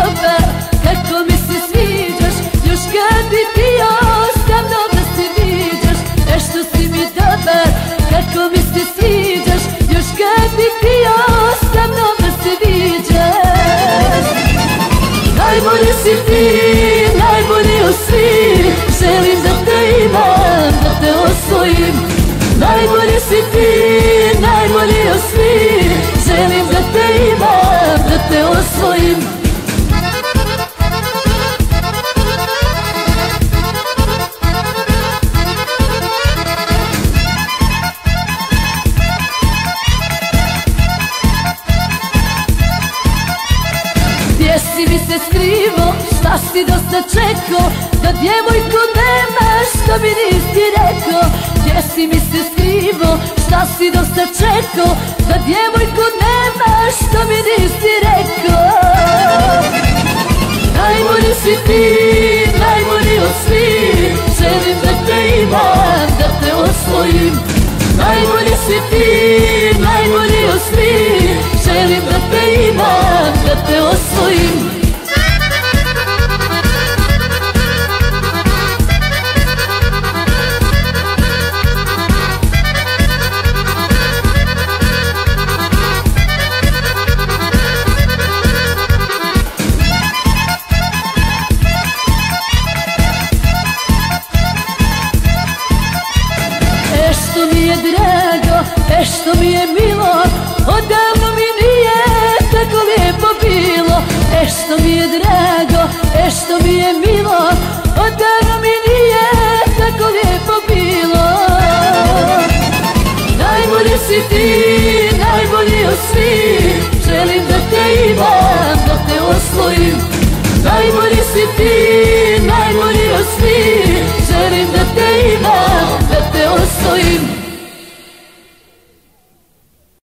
dobar, kako mi se sviđaš, još kad bi ti ostao da se viđaš. Što si mi dobar, kako mi se sviđaš, još kad bi ti ostao da se viđaš. Najbolji si ti, najbolji od svih, želim da te imam, da te osvojim. Najbolji si ti, najbolji od svih, želim da te imam, da te osvojim. Gdje si mi se skrivo, šta si dosta čekao, da djevojku nemaš, što mi nisi rekao. Gdje si mi se skrivo, šta si dosta čekao, da djevojku nemaš, što mi nisi rekao. Najbolji si ti, najbolji od svih, želim da te imam, da te osvojim. Najbolji si ti, najbolji od svih, želim da te imam, da te osvojim. Što mi je drago, što mi je milo, odavno mi nije tako lijepo bilo. Što mi je drago, što mi je milo, odavno